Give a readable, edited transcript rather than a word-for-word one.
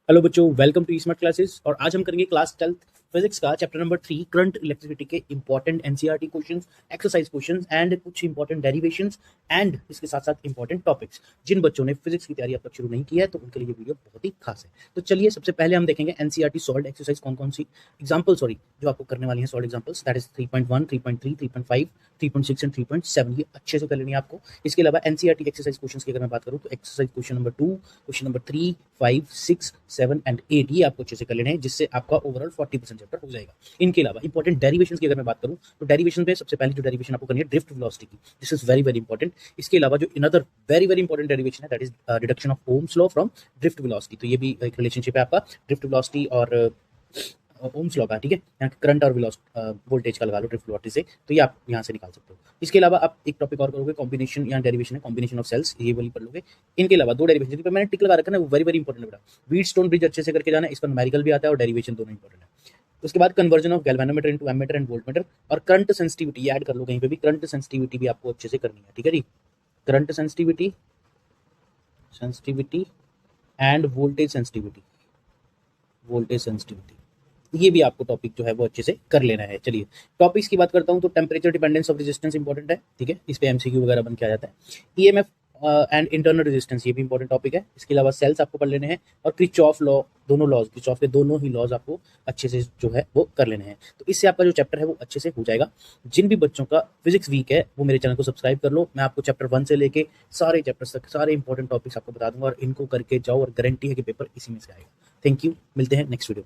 Hello बच्चों, welcome to smart classes. और आज हम करेंगे क्लास 12th फिजिक्स का चैप्टर नंबर 3 करंट इलेक्ट्रिसिटी के important NCERT questions, exercise questions and कुछ इंपॉर्टेंट डेरिवेशंस एंड इसके साथ साथ इंपॉर्टेंट टॉपिक्स। जिन बच्चों ने फिजिक्स की तैयारी अब तक शुरू नहीं की है तो उनके लिए ये वीडियो बहुत ही खास है। तो चलिए सबसे पहले हम देखेंगे एनसीईआरटी सॉल्व एक्सरसाइज कौन कौन सी एग्जाम्पल जो आपको करने वाली है solve examples, that is 3.1, 3.3, 3.5, 3.6 and 3.7। ये अच्छे से कर लेनी है आपको। इसके अलावा एनसीईआरटी एक्सरसाइज क्वेश्चंस की अगर मैं बात करूँ तो exercise question number 2, question number 3, 5, 6, 7 and 8 ये आपको अच्छे से कर लेने हैं, जिससे आपका ओवरऑल 40% चैप्टर हो जाएगा। इनके अलावा इंपॉर्टेंट डेरिवेशंस की अगर मैं बात करूं तो डेरिवेशन पे सबसे पहले जो डेरिवेशन आपको करनी है ड्रिफ्ट वेलोसिटी की, this is very very important. इसके अलावा जो another very very important derivation है that is deduction of Ohm's law from drift velocity. तो ये भी एक रिलेशनशिप है आपका ड्रिफ्ट वेलोसिटी और ओम्स लॉ का, ठीक है। यहाँ करंट और वोल्टेज का लगा लो ड्रिफ्ट वेलोसिटी से, तो ये आप यहाँ से निकाल सकते हो। इसके अलावा आप एक टॉपिक और करोगे, कॉम्बिनेशन या डेरिवेशन है, कॉम्बिनेशन ऑफ सेल्स, ये वाली पढ़ लोगे। इनके अलावा दो डेरिवेशन पे मैंने टिक लगा रखा है ना, वो वेरी वेरी इंपॉर्टेंट है। व्हीटस्टोन ब्रिज अच्छे से करके जाना, इसका न्यूमेरिकल भी आता है और डेरिवेशन दोनों इंपॉर्टेंट है। उसके बाद conversion of galvanometer into ammeter and voltmeter और करंट सेंसिटिविटी ऐड कर लो कहीं पे भी, करंट सेंसिटिविटी भी आपको अच्छे से करनी है, ठीक है जी। Current sensitivity sensitivity and voltage sensitivity, voltage sensitivity, ये भी आपको टॉपिक जो है वो अच्छे से कर लेना है। चलिए टॉपिक्स की बात करता हूं तो temperature dependence of resistance important है, ठीक है। इस पे एमसीक्यू वगैरह बन के आ जाता है। ईएमएफ एंड इंटरनल रेजिस्टेंस, ये भी इंपॉर्टेंट टॉपिक है। इसके अलावा सेल्स आपको पढ़ लेने हैं और क्रिचॉफ लॉ, दोनों लॉज, क्रिचॉफ के दोनों ही लॉज आपको अच्छे से जो है वो कर लेने हैं। तो इससे आपका जो चैप्टर है वो अच्छे से हो जाएगा। जिन भी बच्चों का फिजिक्स वीक है वो मेरे चैनल को सब्सक्राइब कर लो। मैं आपको चैप्टर 1 से लेके सारे चैप्टर्स तक सारे इंपॉर्टेंट टॉपिक्स आपको बता दूंगा और इनको करके जाओ और गारंटी है कि पेपर इसी में से आएगा। थैंक यू, मिलते हैं नेक्स्ट वीडियो।